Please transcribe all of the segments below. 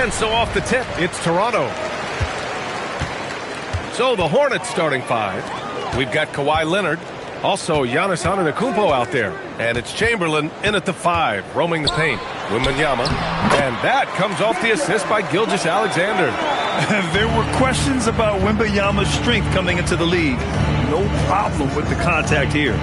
And so off the tip, it's Toronto. So the Hornets starting 5. We've got Kawhi Leonard. Also, Giannis Antetokounmpo out there. And it's Chamberlain in at the 5, roaming the paint. Wembanyama. And that comes off the assist by Gilgeous-Alexander. There were questions about Wembanyama's strength coming into the league. No problem with the contact here.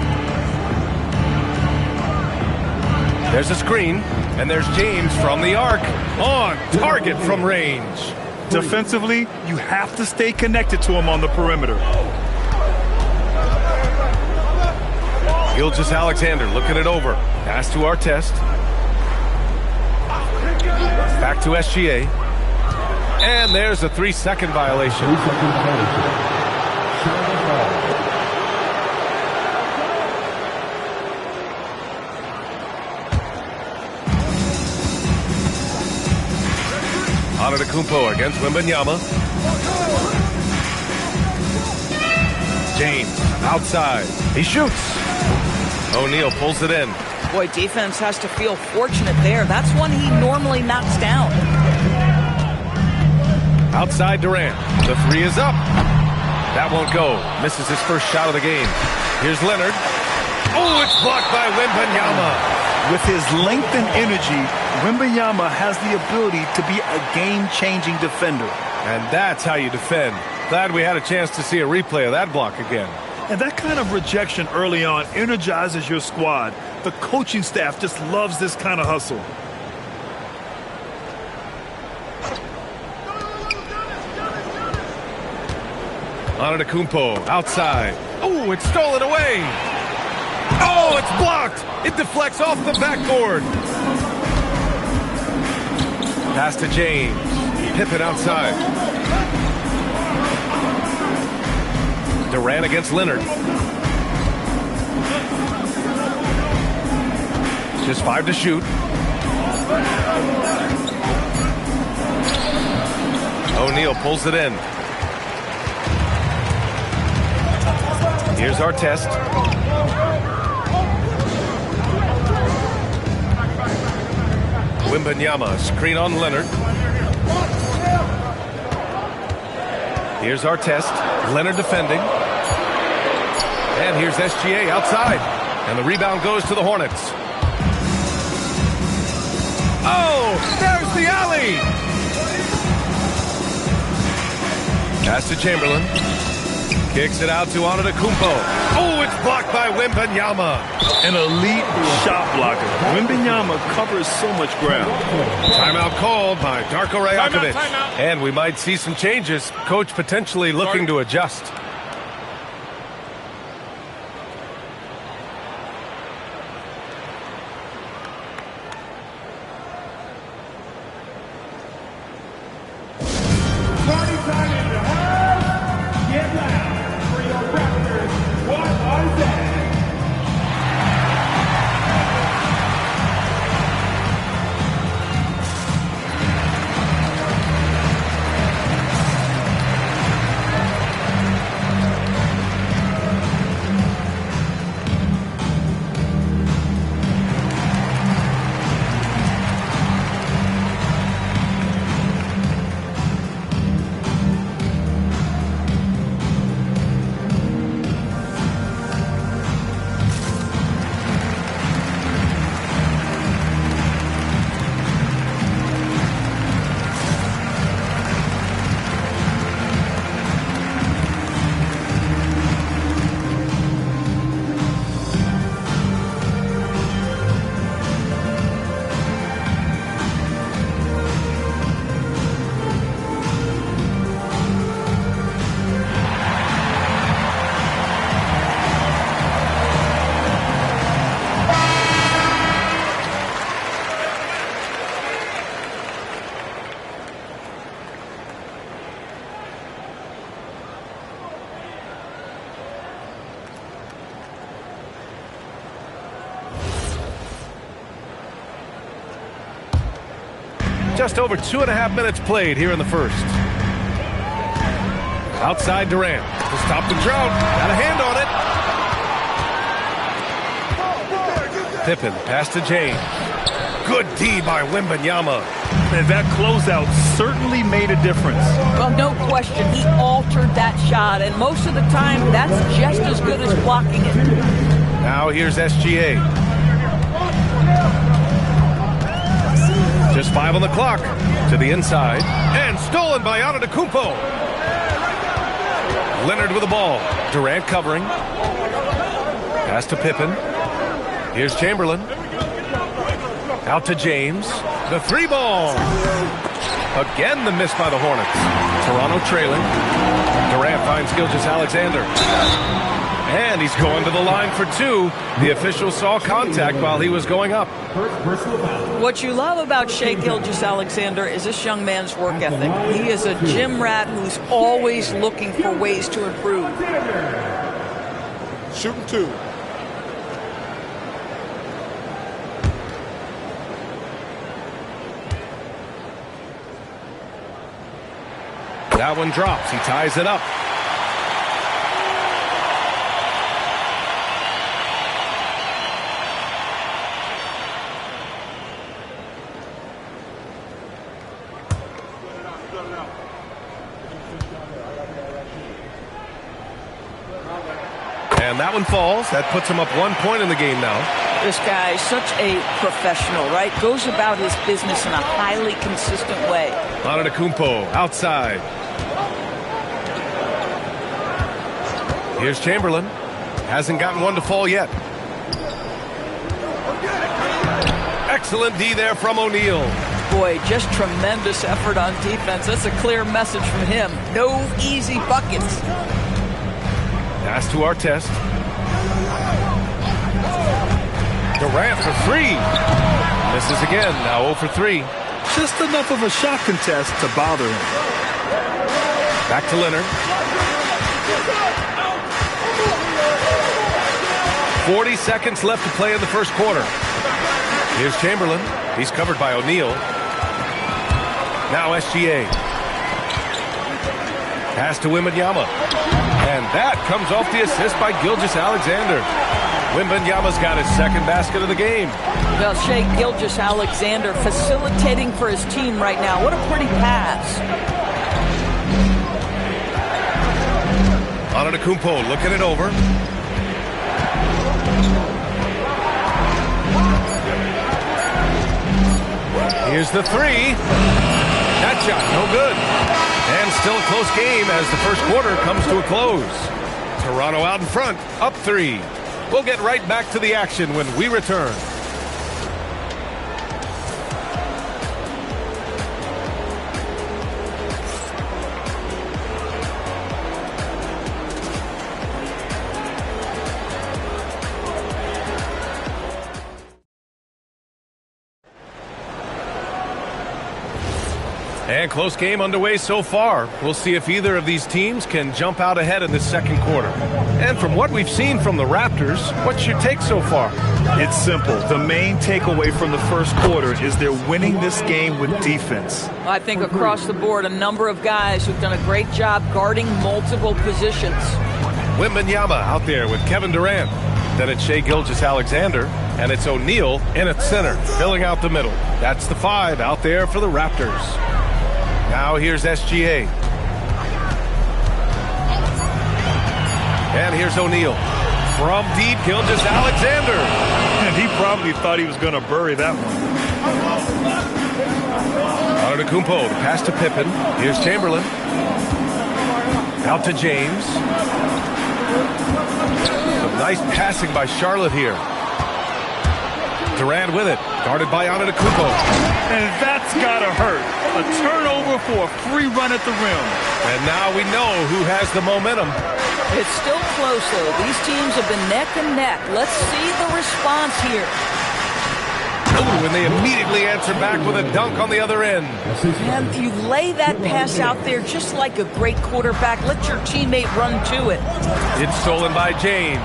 There's a screen, and there's James from the arc. On target from range. Defensively, you have to stay connected to him on the perimeter. Gilgeous-Alexander looking it over. Pass to Artest. Back to SGA. And there's a 3-second violation. Antetokounmpo against Wembanyama. James outside. He shoots. O'Neal pulls it in. Boy, defense has to feel fortunate there. That's one he normally knocks down. Outside Durant. The 3 is up. That won't go. Misses his first shot of the game. Here's Leonard. Oh, it's blocked by Wembanyama. With his length and energy, Wembanyama has the ability to be a game-changing defender. And that's how you defend. Glad we had a chance to see a replay of that block again. And that kind of rejection early on energizes your squad. The coaching staff just loves this kind of hustle. Antetokounmpo outside. Oh, it's stolen away. Oh, it's blocked. It deflects off the backboard. Pass to James. Pippen outside. Durant against Leonard. Just 5 to shoot. O'Neal pulls it in. Here's Artest. Wembanyama, screen on Leonard. Here's Artest. Leonard defending. And here's SGA outside. And the rebound goes to the Hornets. Oh, there's the alley. Pass to Chamberlain. Kicks it out to Antetokounmpo. Oh, it's blocked by Wembanyama. An elite shot blocker. Wembanyama covers so much ground. Timeout called by Darko Rajakovic. And we might see some changes. Coach potentially looking to adjust. Just over 2.5 minutes played here in the first. Outside Durant to stop the drought. Got a hand on it. Pippen, pass to James. Good D by Wembanyama. And that closeout certainly made a difference. Well, no question. He altered that shot, and most of the time, that's just as good as blocking it. Now here's SGA. Just 5 on the clock. To the inside. And stolen by Antetokounmpo. Leonard with the ball. Durant covering. Pass to Pippen. Here's Chamberlain. Out to James. The 3-ball. Again the miss by the Hornets. Toronto trailing. Durant finds Gilgeous-Alexander. And he's going to the line for 2. The official saw contact while he was going up. What you love about Shai Gilgeous-Alexander is this young man's work ethic. He is a gym rat who's always looking for ways to improve. Shooting 2. That one drops. He ties it up. And that one falls. That puts him up 1 point in the game now. This guy is such a professional, right? Goes about his business in a highly consistent way. Antetokounmpo outside. Here's Chamberlain. Hasn't gotten one to fall yet. Excellent D there from O'Neal. Boy, just tremendous effort on defense. That's a clear message from him. No easy buckets. Pass to Artest. Durant for 3. Misses again. Now 0 for 3. Just enough of a shot contest to bother him. Back to Leonard. 40 seconds left to play in the first quarter. Here's Chamberlain. He's covered by O'Neal. Now SGA. Pass to Wembanyama. And that comes off the assist by Gilgeous-Alexander. Wembanyama's got his second basket of the game. Well, Shai Gilgeous-Alexander facilitating for his team right now. What a pretty pass. Antetokounmpo looking it over. Here's the 3. That shot, no good. And still a close game as the first quarter comes to a close. Toronto out in front, up 3. We'll get right back to the action when we return. And close game underway so far. We'll see if either of these teams can jump out ahead in this second quarter. And from what we've seen from the Raptors, what's your take so far? It's simple. The main takeaway from the first quarter is they're winning this game with defense. I think across the board, a number of guys who've done a great job guarding multiple positions. Wembanyama out there with Kevin Durant. Then it's Shai Gilgeous-Alexander, and it's O'Neal in at center, filling out the middle. That's the 5 out there for the Raptors. Now here's SGA. And here's O'Neal. From deep, Gilgeous-Alexander. And he probably thought he was going to bury that one. Antetokounmpo, the pass to Pippen. Here's Chamberlain. Out to James. Some nice passing by Charlotte here. Durant with it, guarded by Antetokounmpo. And that's gotta hurt. A turnover for a free run at the rim. And now we know who has the momentum. It's still close, though. These teams have been neck and neck. Let's see the response here. Ooh, and they immediately answer back with a dunk on the other end. And you lay that pass out there just like a great quarterback. Let your teammate run to it. It's stolen by James.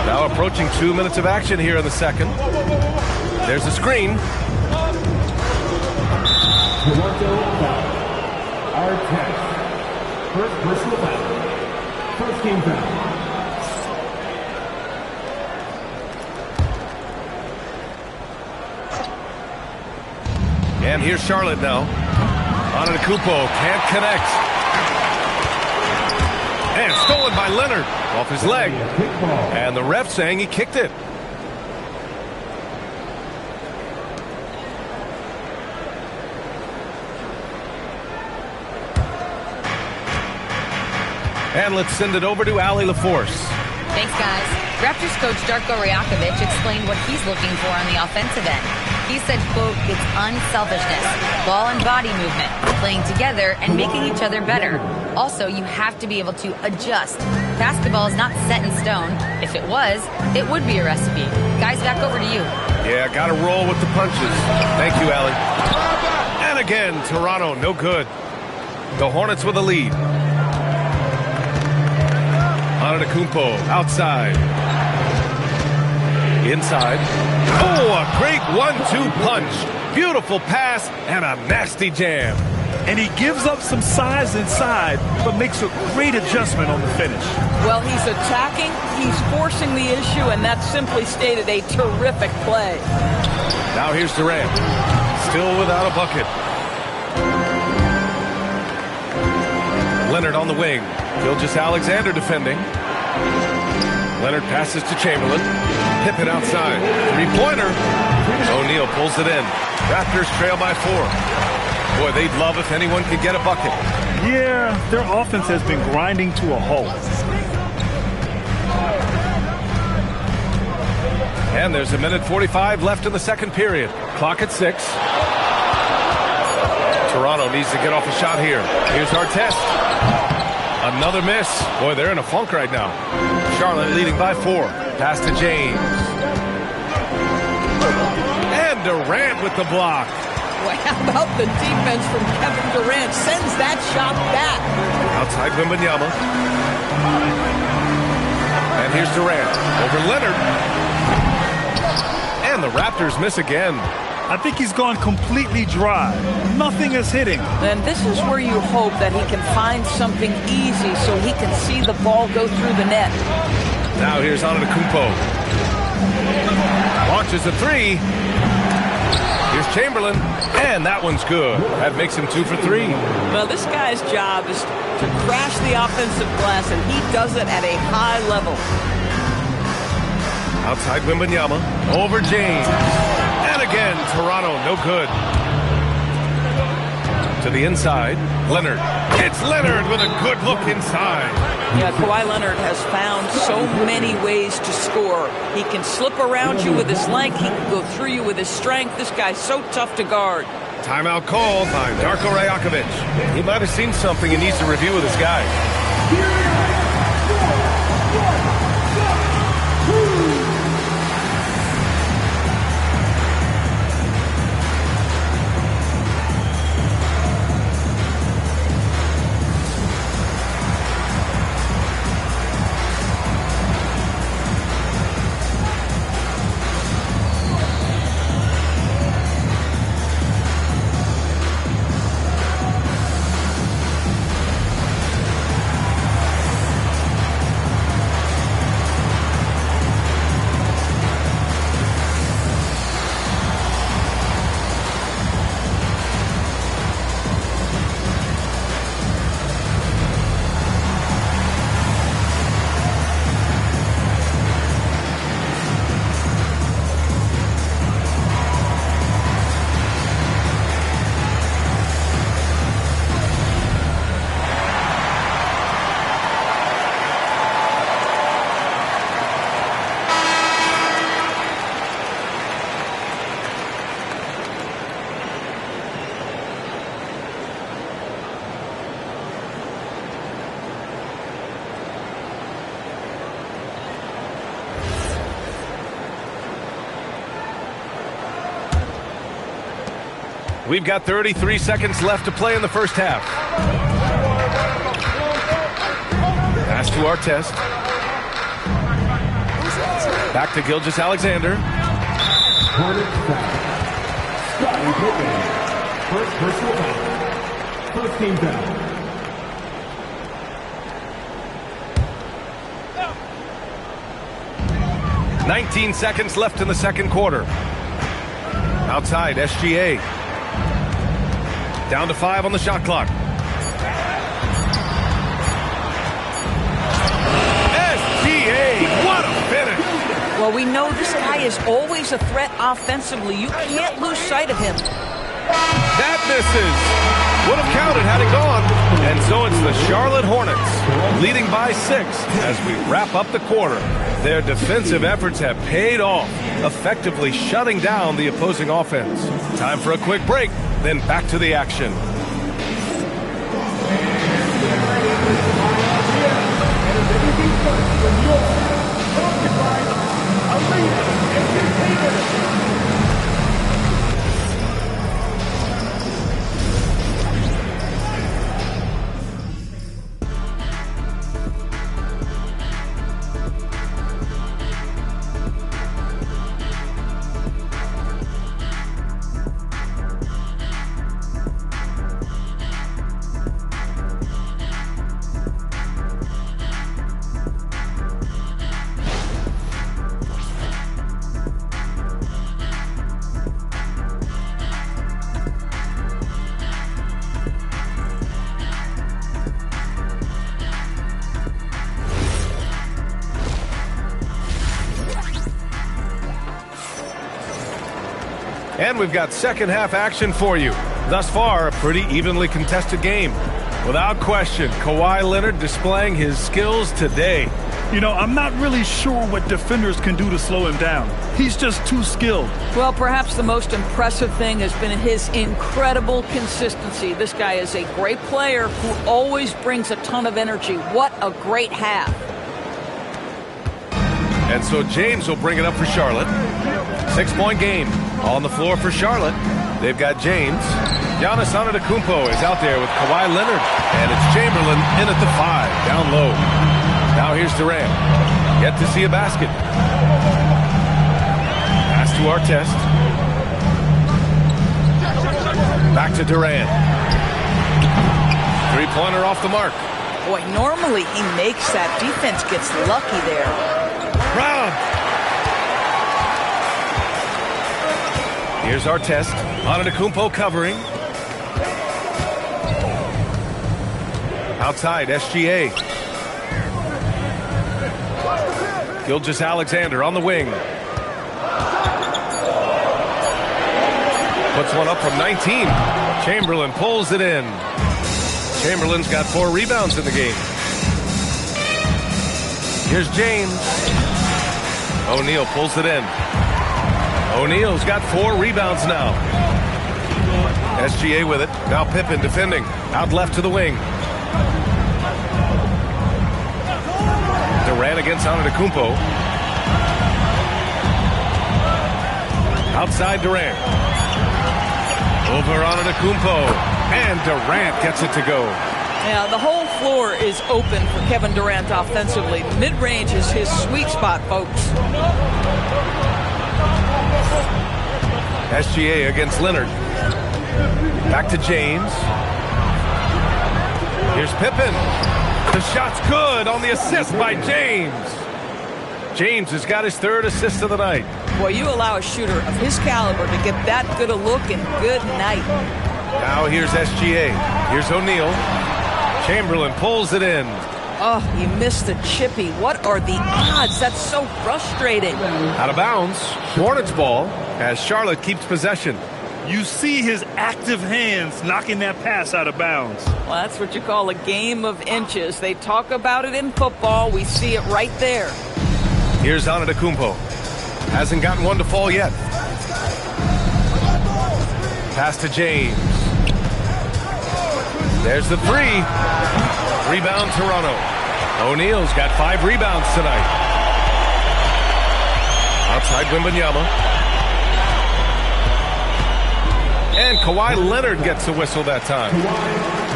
Now approaching 2 minutes of action here in the second. There's a screen. First personal foul. First game foul. And here's Charlotte now. Antetokounmpo can't connect. And stolen by Leonard off his leg. And the ref saying he kicked it. And let's send it over to Allie LaForce. Thanks, guys. Raptors coach Darko Rajakovic explained what he's looking for on the offensive end. He said, quote, it's unselfishness, ball and body movement, playing together and making each other better. Also, you have to be able to adjust. Basketball is not set in stone. If it was, it would be a recipe. Guys, back over to you. Yeah, got to roll with the punches. Thank you, Allie. And again, Toronto, no good. The Hornets with a lead. Antetokounmpo outside. Inside. Oh, a great 1-2 punch. Beautiful pass and a nasty jam. And he gives up some size inside, but makes a great adjustment on the finish. Well, he's attacking, he's forcing the issue, and that's simply stated a terrific play. Now here's Durant. Still without a bucket. Leonard on the wing. Gilgeous-Alexander defending. Leonard passes to Chamberlain. Pippen outside. Three-pointer. O'Neal pulls it in. Raptors trail by 4. Boy, they'd love if anyone could get a bucket. Yeah, their offense has been grinding to a halt. And there's 1:45 left in the second period. Clock at 6. Toronto needs to get off a shot here. Here's Artest. Another miss. Boy, they're in a funk right now. Charlotte leading by 4. Pass to James. And Durant with the block. Well, how about the defense from Kevin Durant? Sends that shot back. Outside Wembanyama. And here's Durant. Over Leonard. And the Raptors miss again. I think he's gone completely dry. Nothing is hitting. And this is where you hope that he can find something easy so he can see the ball go through the net. Now here's Antetokounmpo. Launches a 3. Here's Chamberlain. And that one's good. That makes him 2 for 3. Well, this guy's job is to crash the offensive glass, and he does it at a high level. Outside Wembanyama. Over James. And again, Toronto, no good. To the inside, Leonard. It's Leonard with a good look inside. Yeah, Kawhi Leonard has found so many ways to score. He can slip around you with his length. He can go through you with his strength. This guy's so tough to guard. Timeout called by Darko Rajakovic. He might have seen something he needs to review with his guy. We've got 33 seconds left to play in the first half. Pass to Artest. Back to Gilgeous-Alexander. First personal foul. First team foul. – 19 seconds left in the second quarter. Outside, SGA. Down to 5 on the shot clock. SGA, what a finish! Well, we know this guy is always a threat offensively. You can't lose sight of him. That misses. Would have counted had it gone. And so it's the Charlotte Hornets leading by 6 as we wrap up the quarter. Their defensive efforts have paid off, effectively shutting down the opposing offense. Time for a quick break, then back to the action. And we've got second half action for you. Thus far, a pretty evenly contested game. Without question, Kawhi Leonard displaying his skills today. You know, I'm not really sure what defenders can do to slow him down. He's just too skilled. Well, perhaps the most impressive thing has been his incredible consistency. This guy is a great player who always brings a ton of energy. What a great half. And so James will bring it up for Charlotte. 6-point game. On the floor for Charlotte, they've got James. Giannis Antetokounmpo is out there with Kawhi Leonard. And it's Chamberlain in at the 5, down low. Now here's Durant. Yet to see a basket. Pass to Artest. Back to Durant. Three-pointer off the mark. Boy, normally he makes that. Defense gets lucky there. Brown. Here's Artest. Antetokounmpo covering. Outside, SGA. Gilgeous-Alexander on the wing. Puts one up from 19. Chamberlain pulls it in. Chamberlain's got 4 rebounds in the game. Here's James. O'Neal pulls it in. O'Neal's got 4 rebounds now. SGA with it. Now Pippen defending. Out left to the wing. Durant against Antetokounmpo. Outside Durant. Over Antetokounmpo. And Durant gets it to go. Yeah, the whole floor is open for Kevin Durant offensively. Mid-range is his sweet spot, folks. SGA against Leonard. Back to James. Here's Pippen. The shot's good on the assist by James. James has got his 3rd assist of the night. Boy, you allow a shooter of his caliber to get that good a look, and good night. Now here's SGA. Here's O'Neal. Chamberlain pulls it in. Oh, he missed the chippy. What are the odds? That's so frustrating. Out of bounds. Hornets ball as Charlotte keeps possession. You see his active hands knocking that pass out of bounds. Well, that's what you call a game of inches. They talk about it in football. We see it right there. Here's Antetokounmpo. Hasn't gotten one to fall yet. Pass to James. There's the 3. Rebound Toronto. O'Neal's got 5 rebounds tonight. Outside Wembanyama. And Kawhi Leonard gets the whistle that time.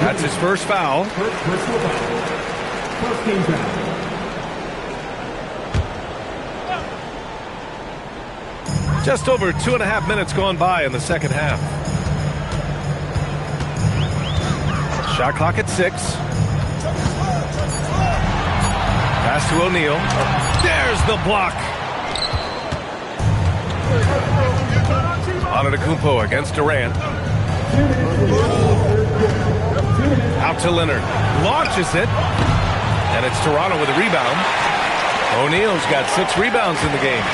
That's his first foul. First team foul. Just over 2.5 minutes gone by in the second half. Shot clock at 6. Pass to O'Neal. There's the block. Antetokounmpo against Durant. Out to Leonard. Launches it. And it's Toronto with a rebound. O'Neal's got 6 rebounds in the game.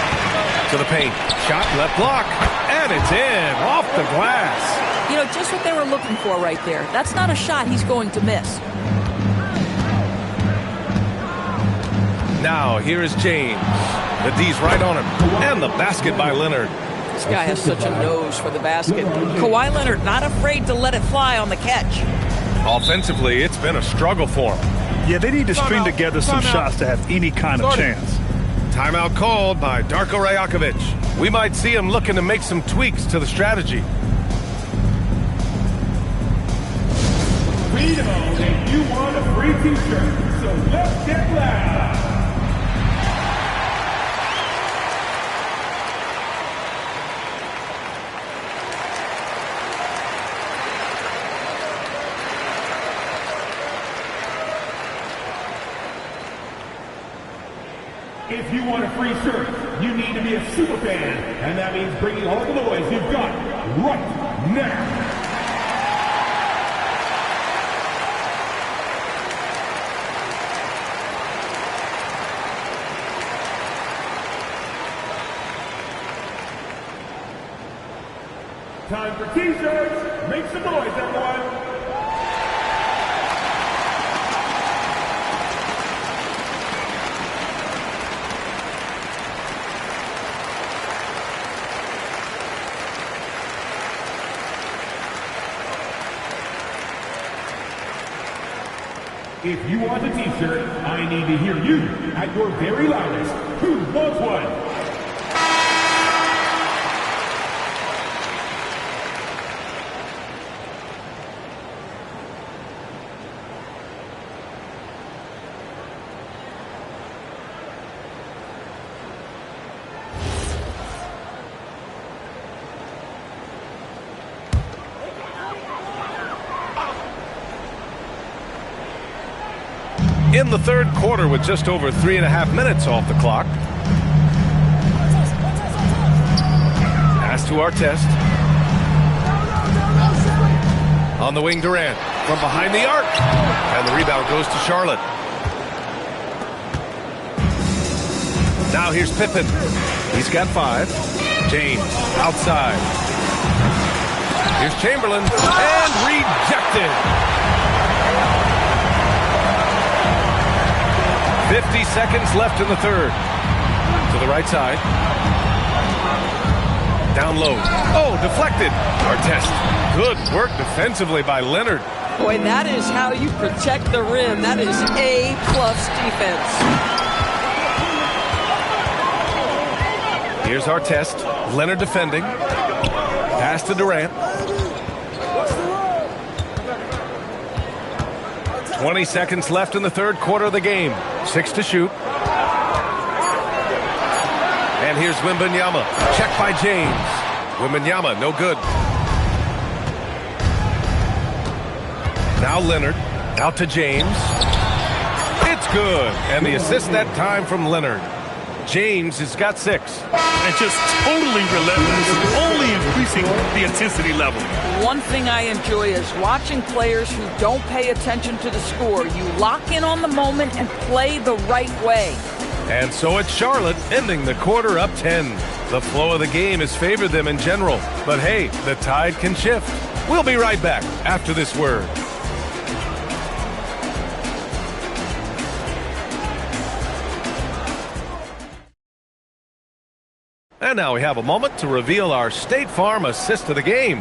To the paint. Shot left block. And it's in. Off the glass. You know, just what they were looking for right there. That's not a shot he's going to miss. Now, here is James. The D's right on him. And the basket by Leonard. This guy has such a nose for the basket. Kawhi Leonard not afraid to let it fly on the catch. Offensively, it's been a struggle for him. Yeah, they need to string together some shots to have any kind of chance. Timeout called by Darko Rajakovic. We might see him looking to make some tweaks to the strategy. We know that you want a free t-shirt, so let's get loud. If you want a free shirt, you need to be a super fan, and that means bringing all the noise you've got right now. Time for t-shirts. Make some noise, everyone. If you want a t-shirt, I need to hear you at your very loudest. Who wants one? In the third quarter with just over 3.5 minutes off the clock. Pass to Artest. On the wing, Durant. From behind the arc. And the rebound goes to Charlotte. Now here's Pippen. He's got 5. James outside. Here's Chamberlain. And rejected. 50 seconds left in the third. To the right side. Down low. Oh, deflected. Artest. Good work defensively by Leonard. Boy, that is how you protect the rim. That is A+ defense. Here's Artest. Leonard defending. Pass to Durant. 20 seconds left in the third quarter of the game. 6 to shoot. And here's Wembanyama. Check by James. Wembanyama, no good. Now Leonard. Out to James. It's good. And the assist that time from Leonard. James has got 6. And just totally relentless, only increasing the intensity level. One thing I enjoy is watching players who don't pay attention to the score. You lock in on the moment and play the right way. And so it's Charlotte ending the quarter up 10. The flow of the game has favored them in general. But hey, the tide can shift. We'll be right back after this word. And now we have a moment to reveal our State Farm assist of the game.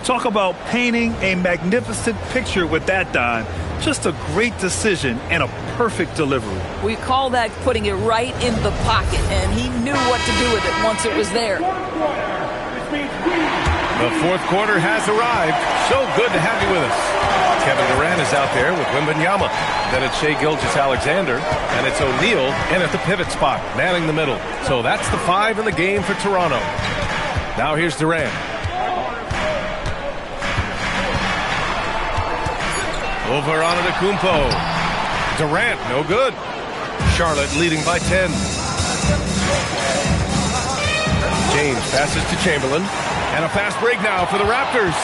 Talk about painting a magnificent picture with that dime. Just a great decision and a perfect delivery. We call that putting it right in the pocket, and he knew what to do with it once it was there. The fourth quarter has arrived. So good to have you with us. Kevin Durant is out there with Wembanyama. Then it's Shai Gilgeous-Alexander, and it's O'Neal in at the pivot spot, manning the middle. So that's the 5 in the game for Toronto. Now here's Durant. Over on Antetokounmpo. Durant, no good. Charlotte leading by 10. James passes to Chamberlain. And a fast break now for the Raptors.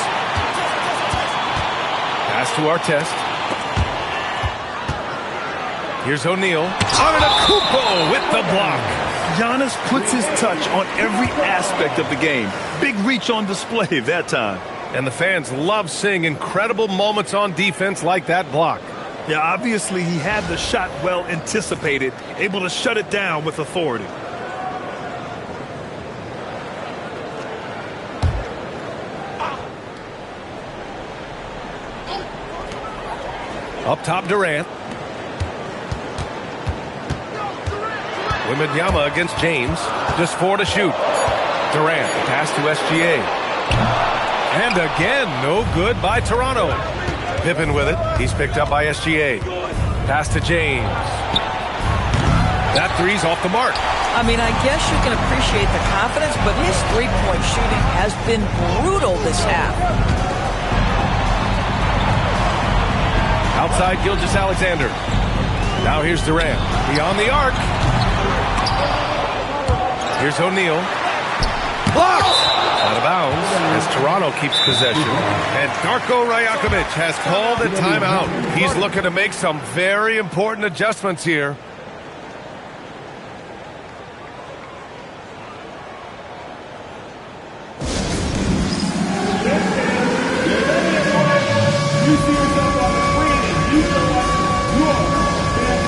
Pass to Artest. Here's O'Neal. Antetokounmpo with the block. Giannis puts his touch on every aspect of the game. Big reach on display that time. And the fans love seeing incredible moments on defense like that block. Yeah, obviously he had the shot well anticipated, able to shut it down with authority. Up top, Durant. Wembanyama against James. Just 4 to shoot. Durant, pass to SGA. And again, no good by Toronto. Pippen with it. He's picked up by SGA. Pass to James. That three's off the mark. I mean, I guess you can appreciate the confidence, but his three-point shooting has been brutal this half. Outside Gilgeous-Alexander. Now here's Durant. Beyond the arc. Here's O'Neal. Blocked! Out of bounds as Toronto keeps possession. And Darko Rajakovic has called a timeout. He's looking to make some very important adjustments here. You see yourself on the screen and you feel like you're the best player.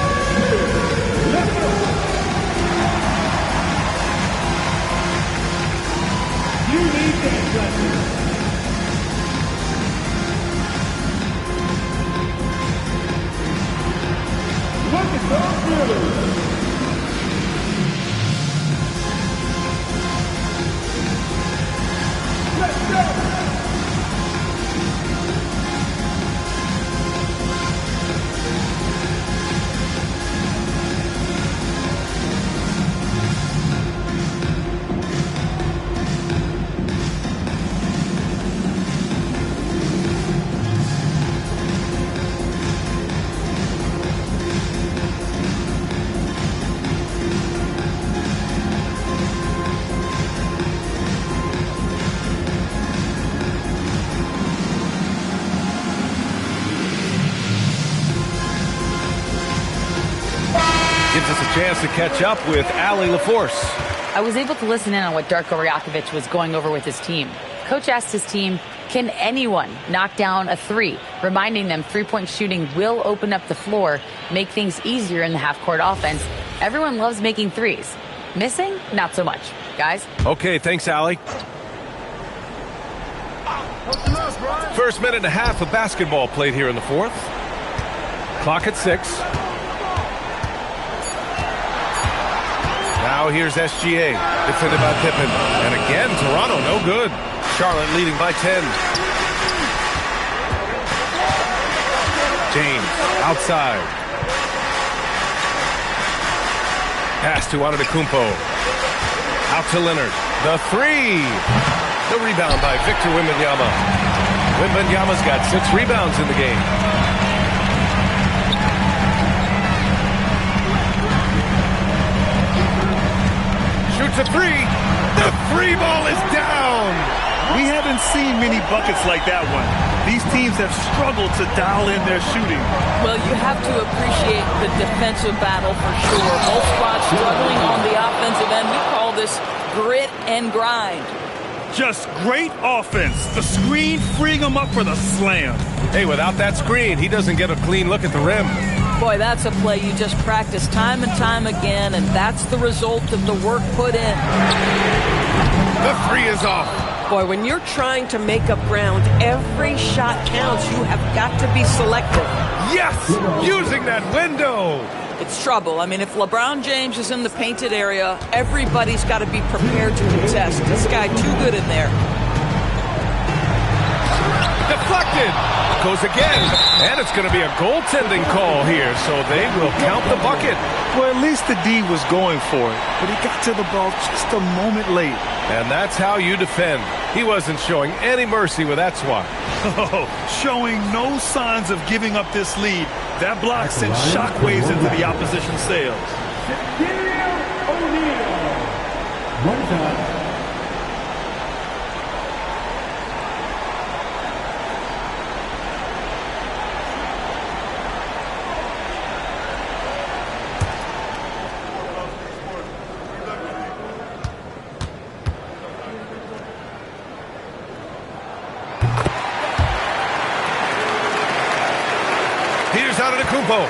Let's go. You need that pressure. Look at those feelings. Let's go. Gives us a chance to catch up with Allie LaForce. I was able to listen in on what Darko Rajakovic was going over with his team. Coach asked his team, can anyone knock down a three? Reminding them three-point shooting will open up the floor, make things easier in the half-court offense. Everyone loves making threes. Missing? Not so much. Guys? Okay, thanks, Allie. First minute and a half of basketball played here in the fourth. Clock at 6. Now here's SGA, defended by Pippen. And again, Toronto, no good. Charlotte leading by 10. James, outside. Pass to Antetokounmpo. Out to Leonard. The three. The rebound by Victor Wembanyama. Wembanyama's got 6 rebounds in the game. Shoots a three. The free ball is down. We haven't seen many buckets like that one. These teams have struggled to dial in their shooting. Well, you have to appreciate the defensive battle for sure. Both squads struggling on the offensive end. We call this grit and grind. Just great offense. The screen freeing him up for the slam. Hey, without that screen, he doesn't get a clean look at the rim. Boy, that's a play you just practice time and time again, and that's the result of the work put in. The three is off. Boy, when you're trying to make up ground, every shot counts. You have got to be selective. Yes! Using that window. It's trouble. I mean, if LeBron James is in the painted area, everybody's got to be prepared to contest. This guy too good in there. Deflected. Goes again. And it's going to be a goaltending call here, so they will count the bucket. Well, at least the D was going for it, but he got to the ball just a moment late. And that's how you defend. He wasn't showing any mercy with that swat. Oh, showing no signs of giving up this lead. That block sent shockwaves into the opposition sails. O'Neal. One time. Antetokounmpo.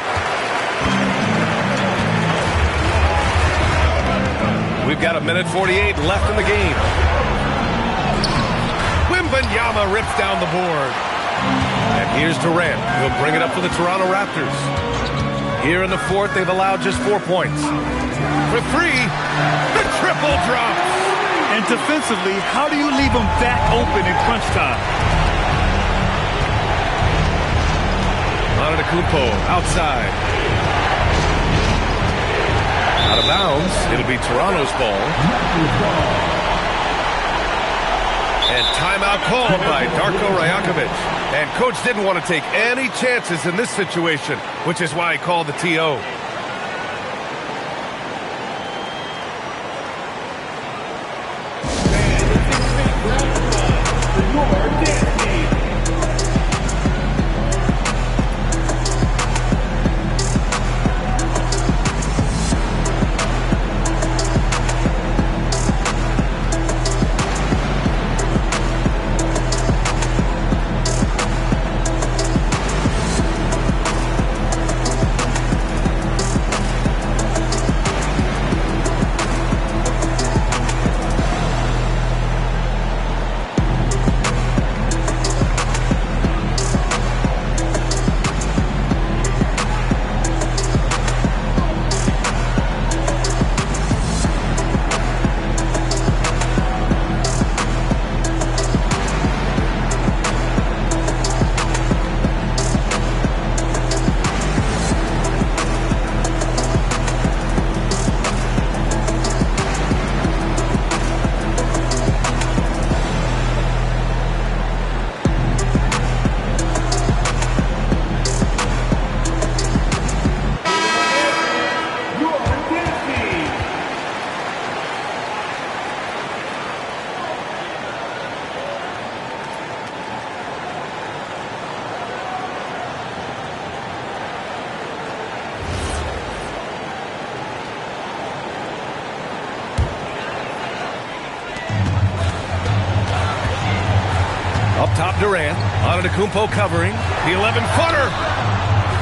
We've got 1:48 left in the game. Wembanyama rips down the board. And here's Durant. He'll bring it up for the Toronto Raptors. Here in the fourth, they've allowed just 4 points. For three, the triple drop. And defensively, how do you leave them that open in crunch time? Antetokounmpo outside. Out of bounds. It'll be Toronto's ball. And timeout called by Darko Rajakovic. And coach didn't want to take any chances in this situation, which is why he called the TO. Top Durant. Antetokounmpo covering. The 11-footer.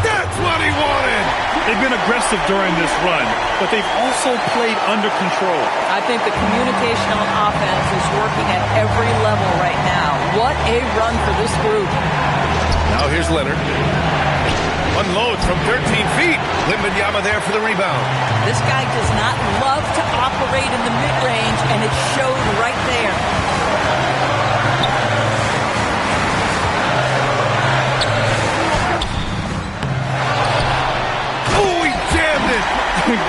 That's what he wanted. They've been aggressive during this run, but they've also played under control. I think the communication on offense is working at every level right now. What a run for this group. Now here's Leonard. Unloads from 13 feet. Wembanyama there for the rebound. This guy does not love to operate in the mid-range, and it showed right there.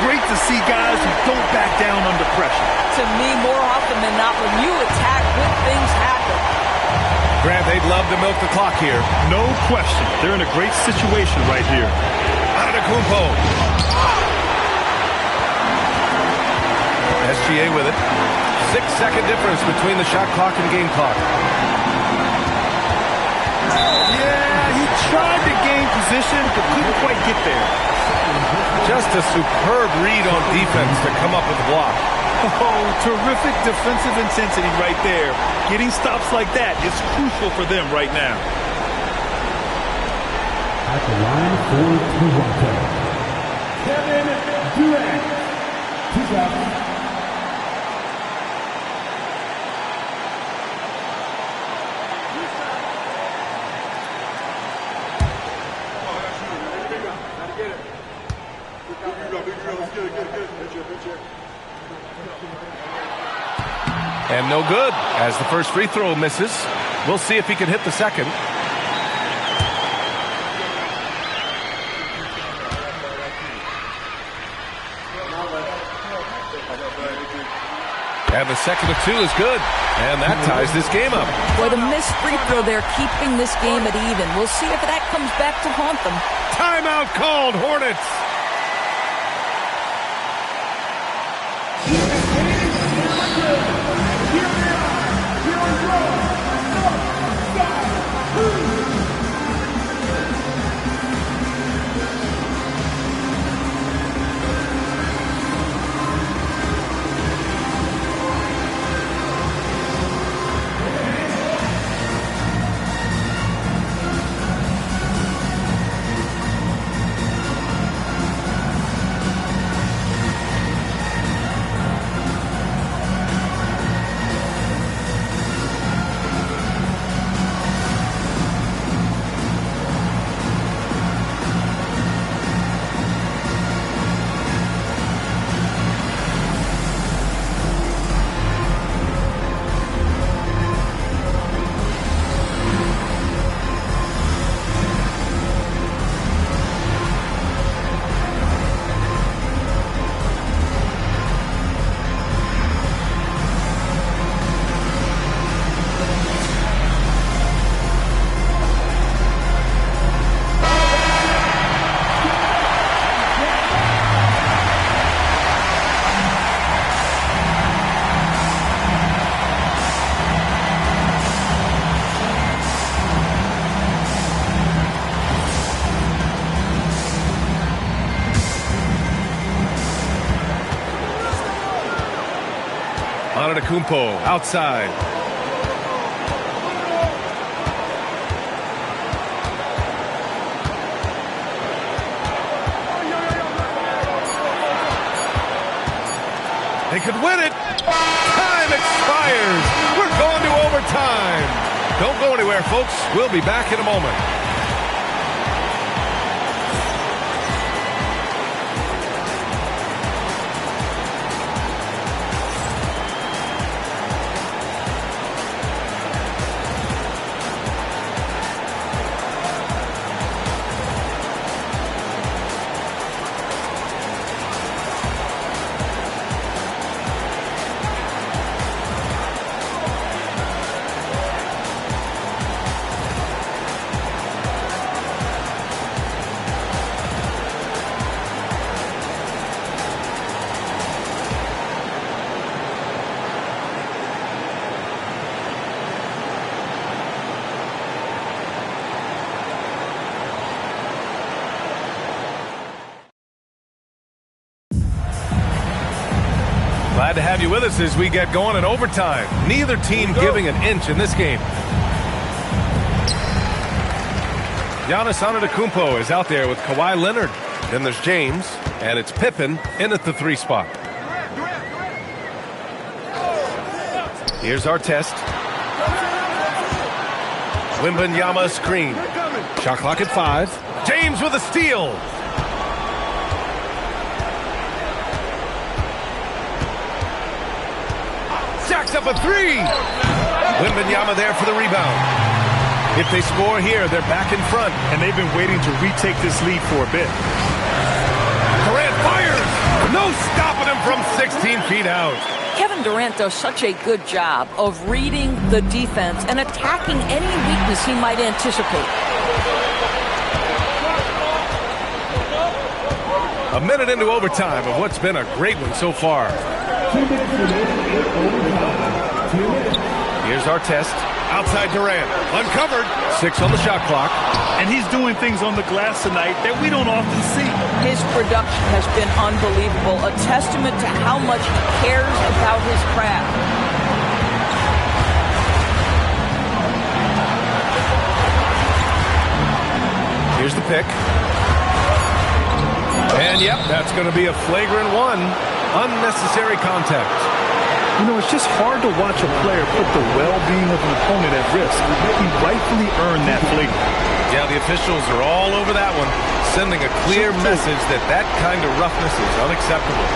Great to see guys who don't back down under pressure. To me, more often than not, when you attack, good things happen. Grant, they'd love to milk the clock here. No question. They're in a great situation right here. Antetokounmpo. SGA with it. 6-second difference between the shot clock and game clock. Yeah, he tried to gain position, but couldn't quite get there. Just a superb read on defense to come up with the block. Oh, terrific defensive intensity right there. Getting stops like that is crucial for them right now. At the line for Toronto, Kevin Durant. 2000. And no good, as the first free throw misses. We'll see if he can hit the second. And the second of two is good. And that ties this game up. Boy, the missed free throw there, keeping this game at even. We'll see if that comes back to haunt them. Timeout called, Hornets. Antetokounmpo outside. They could win it. Time expires. We're going to overtime. Don't go anywhere, folks. We'll be back in a moment. Glad to have you with us as we get going in overtime. Neither team giving an inch in this game. Giannis Antetokounmpo is out there with Kawhi Leonard. Then there's James, and it's Pippen in at the 3 spot. Here's Artest. Wembanyama screen. Shot clock at 5. James with a steal. Jacks up a 3. Wembanyama there for the rebound. If they score here, they're back in front. And they've been waiting to retake this lead for a bit. Durant fires. No stopping him from 16 feet out. Kevin Durant does such a good job of reading the defense and attacking any weakness he might anticipate. A minute into overtime of what's been a great one so far. Here's Artest. Outside Durant. Uncovered. 6 on the shot clock. And he's doing things on the glass tonight that we don't often see. His production has been unbelievable. A testament to how much he cares about his craft. Here's the pick. And yep, that's going to be a flagrant 1. Unnecessary contact. You know, it's just hard to watch a player put the well-being of an opponent at risk. He rightfully earned that flagrant. Yeah, the officials are all over that one, sending a clear message that that kind of roughness is unacceptable.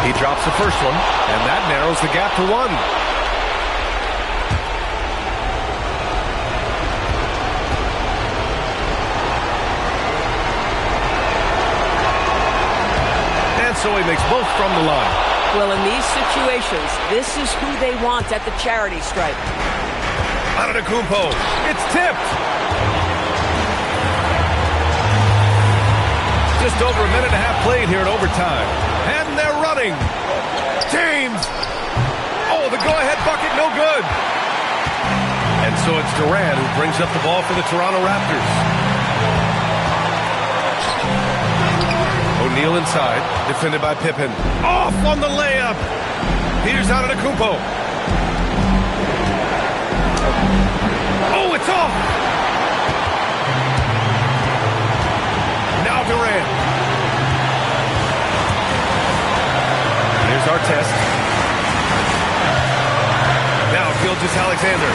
He drops the first one, and that narrows the gap to 1. So he makes both from the line. Well, in these situations, this is who they want at the charity stripe. Antetokounmpo. It's tipped. Just over a minute and a half played here in overtime. And they're running. James. Oh, the go-ahead bucket, no good. And so it's Durant who brings up the ball for the Toronto Raptors. O'Neal inside, defended by Pippen. Off on the layup. Here's Antetokounmpo. Oh, it's off. Now Durant. Here's Artest. Now Gilgeous-Alexander.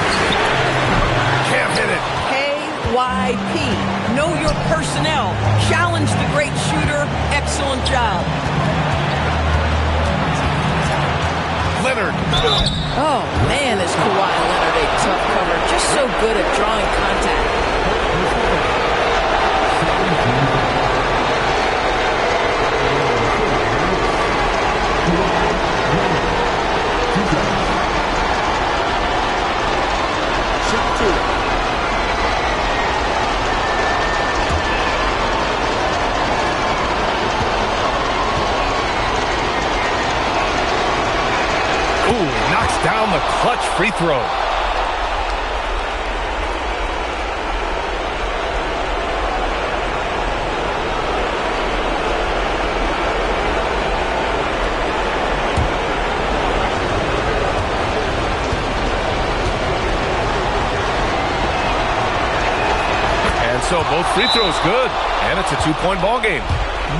Can't hit it. KYP. Know your personnel. Challenge the great shooter. Excellent job. Leonard. Oh, man, is Kawhi Leonard a tough cover. Just so good at drawing contact. Down the clutch free throw. so both free throws good, and it's a 2-point ball game.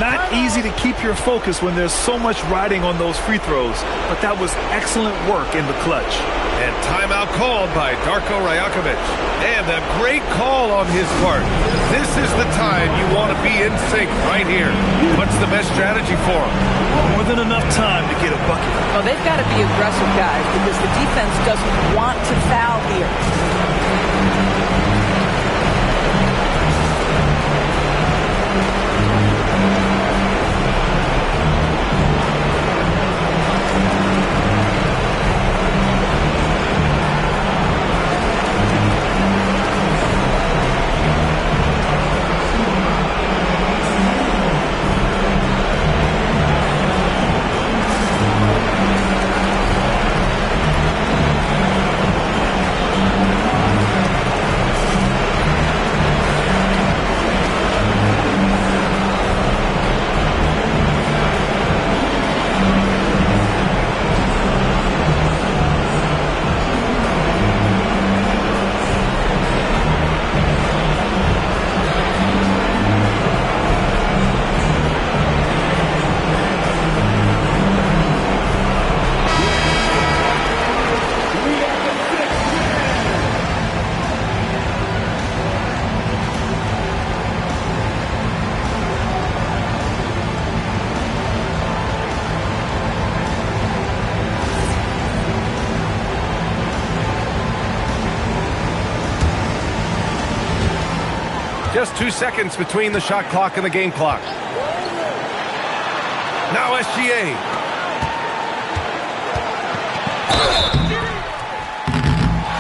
Not easy to keep your focus when there's so much riding on those free throws, but that was excellent work in the clutch. And timeout called by Darko Rajakovic. And a great call on his part. This is the time you want to be in sync right here. What's the best strategy for him? More than enough time to get a bucket. Well, they've got to be aggressive, guys, because the defense doesn't want to foul here. Just 2 seconds between the shot clock and the game clock. Now SGA.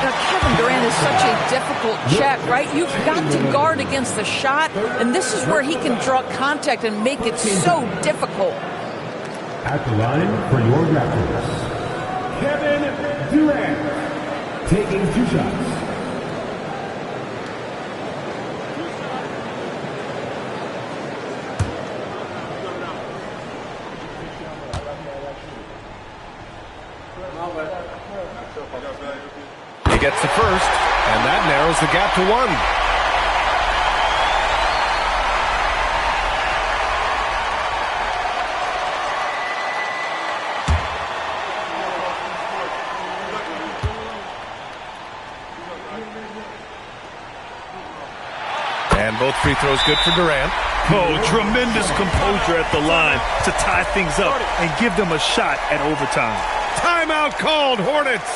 Now, Kevin Durant is such a difficult check, right? You've got to guard against the shot, and this is where he can draw contact and make it so difficult. At the line for your Raptors, Kevin Durant, taking 2 shots. He gets the first, and that narrows the gap to 1. And both free throws good for Durant. Oh, tremendous composure at the line to tie things up and give them a shot at overtime. Timeout called, Hornets.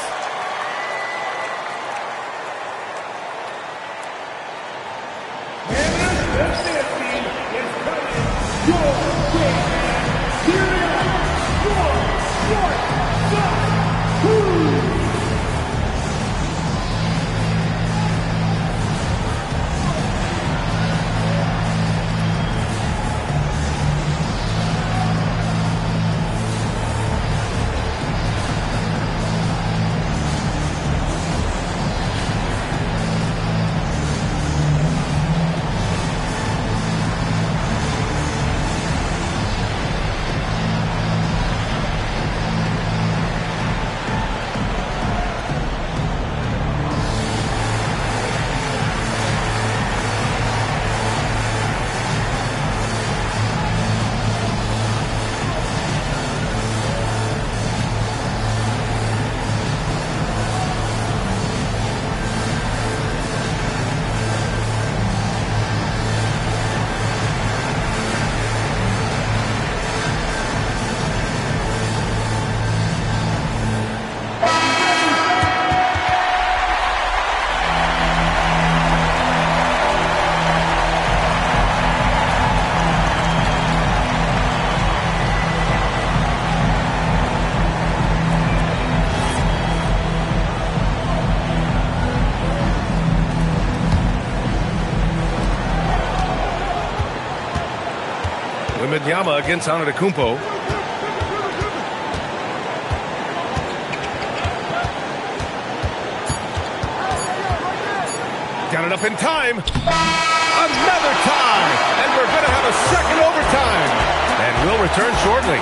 Wembanyama against Antetokounmpo. Got it up in time. Another tie. And we're going to have a second overtime. And we'll return shortly.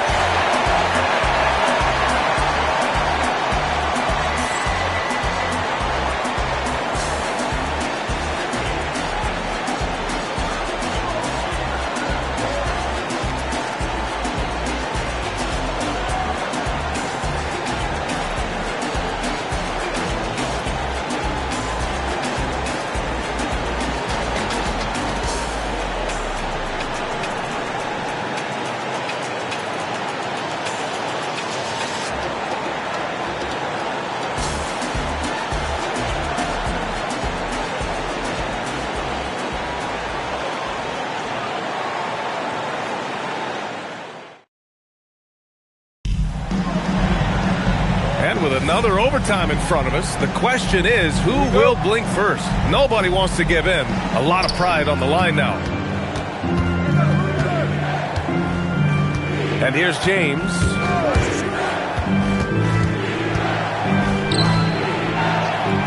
Another overtime in front of us. The question is, who will blink first? Nobody wants to give in. A lot of pride on the line now. And here's James.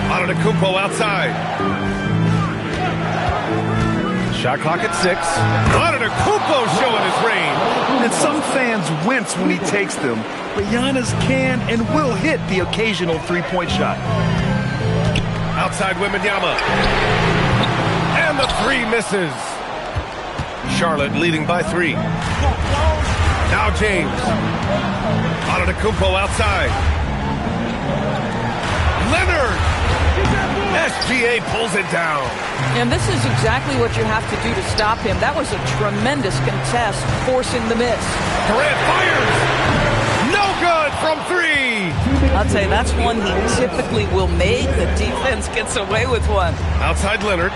Antetokounmpo outside. Shot clock at 6. Antetokounmpo showing his range. And some fans wince when he takes them, but Giannis can and will hit the occasional three-point shot. Outside Wembanyama. And the 3 misses. Charlotte leading by 3. Now James. Antetokounmpo outside. Leonard. SGA pulls it down. And this is exactly what you have to do to stop him. That was a tremendous contest, forcing the miss. Durant fires. No good from 3. I'd say that's one he typically will make. The defense gets away with one. Outside Leonard.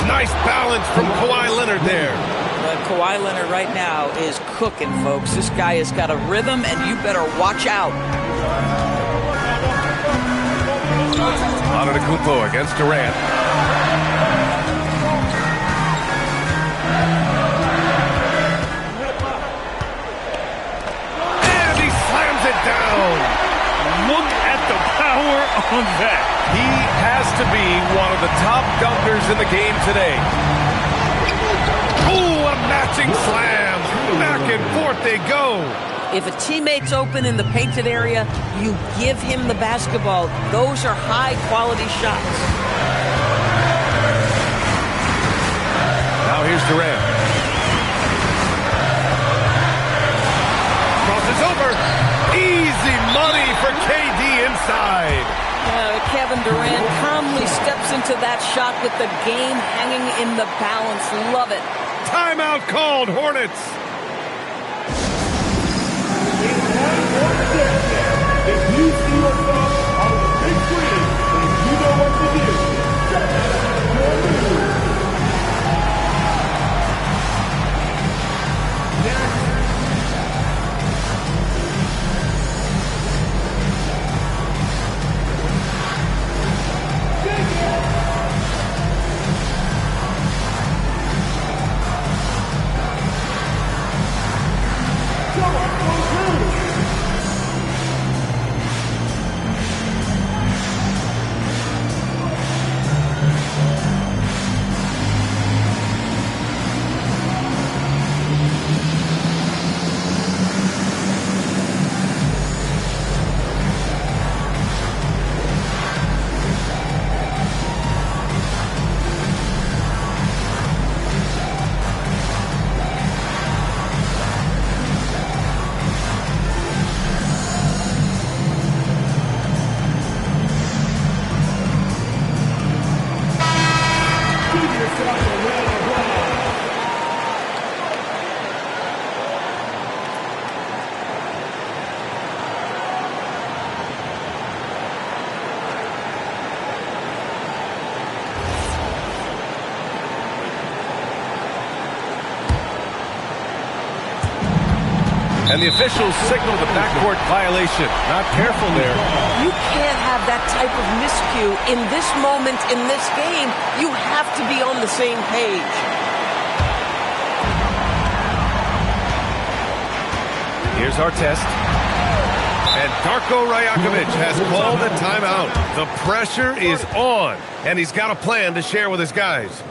Nice balance from Kawhi Leonard there. Kawhi Leonard right now is cooking, folks. This guy has got a rhythm, and you better watch out. Antetokounmpo against Durant. And he slams it down. Look at the power on that. He has to be one of the top dunkers in the game today. Oh, a matching slam. Back and forth they go. If a teammate's open in the painted area, you give him the basketball. Those are high-quality shots. Now here's Durant. Crosses over. Easy money for KD inside. Kevin Durant calmly steps into that shot with the game hanging in the balance. Love it. Timeout called, Hornets. If you see yourself on the big screen, then you know what to do. Set your move. And the officials signal the backcourt violation. Not careful there. You can't have that type of miscue in this moment in this game. You have to be on the same page. Here's our test. And Darko Rajakovic has called a timeout. The pressure is on, and he's got a plan to share with his guys.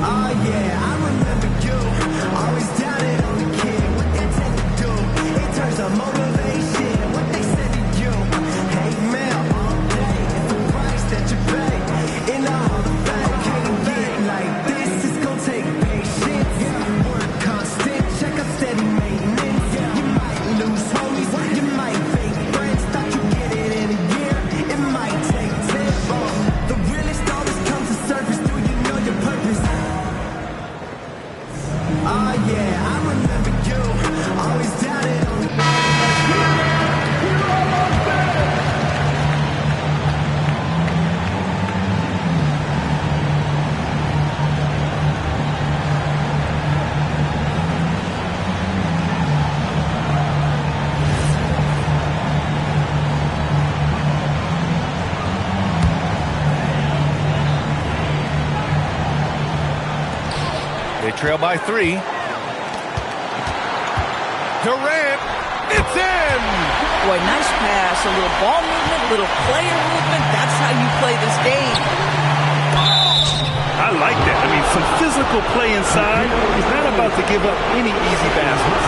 Oh yeah, They trail by 3. Durant, it's in! Boy, nice pass, a little ball movement, a little player movement. That's how you play this game. I like that. I mean, some physical play inside. He's not about to give up any easy baskets.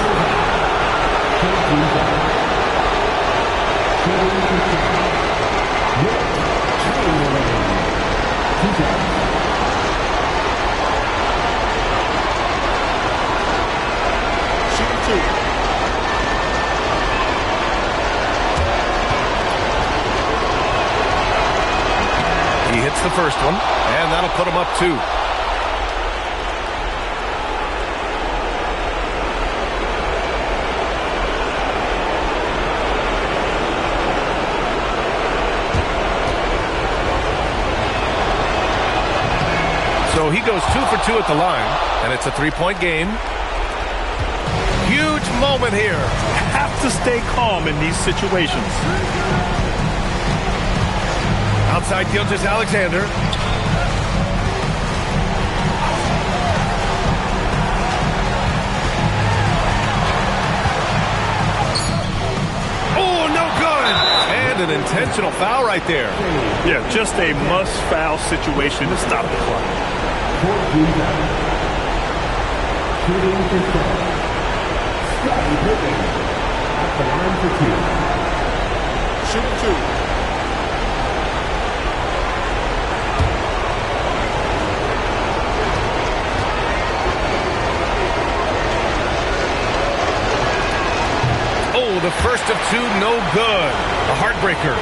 He hits the first one, and that'll put him up 2. So he goes 2 for 2 at the line, and it's a 3-point game. Huge moment here. Have to stay calm in these situations. Outside Gilgeous-Alexander. Oh, no good! And an intentional foul right there. Yeah, just a must-foul situation to stop the clock. Scottie Pippen at the line for 2. Shoot 2. Oh, the first of 2, no good. A heartbreaker.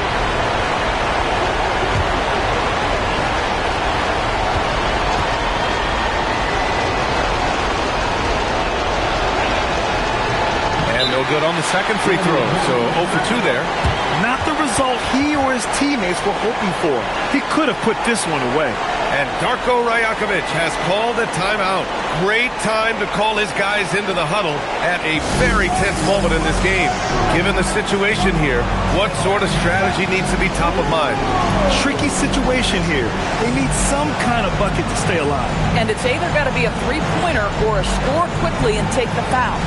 And no good on the second free throw, so 0 for 2 there. Not the result he or his teammates were hoping for. He could have put this one away. And Darko Rajakovic has called a timeout. Great time to call his guys into the huddle at a very tense moment in this game. Given the situation here, what sort of strategy needs to be top of mind? Tricky situation here. They need some kind of bucket to stay alive. And it's either got to be a three-pointer or a score quickly and take the foul.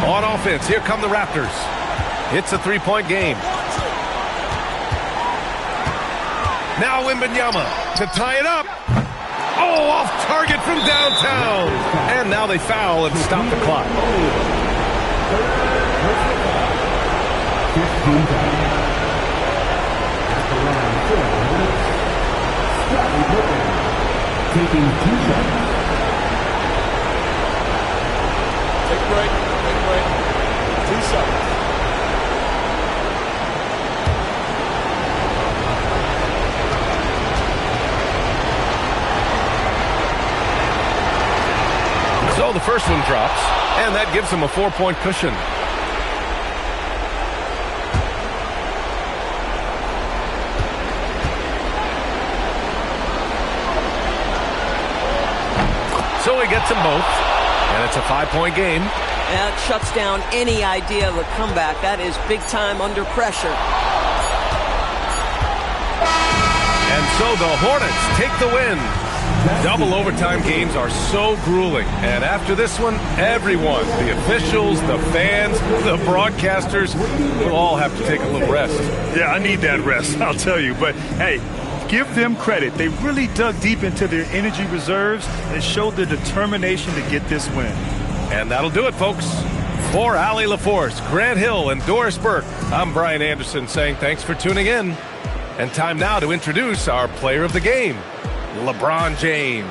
On offense, here come the Raptors. It's a 3-point game. Now Wembanyama to tie it up. Oh, off target from downtown. And now they foul and stop the clock. Taking 2 shots. Take a break. 2 seconds. So the first one drops, and that gives them a 4-point cushion. So he gets them both, and it's a 5-point game. That shuts down any idea of a comeback. That is big time under pressure. And so the Hornets take the win. Double overtime games are so grueling, and after this one, everyone, the officials, the fans, the broadcasters, will all have to take a little rest. Yeah, I need that rest, I'll tell you. But, hey, give them credit. They really dug deep into their energy reserves and showed their determination to get this win. And that'll do it, folks. For Allie LaForce, Grant Hill, and Doris Burke, I'm Brian Anderson saying thanks for tuning in. And time now to introduce our player of the game, LeBron James.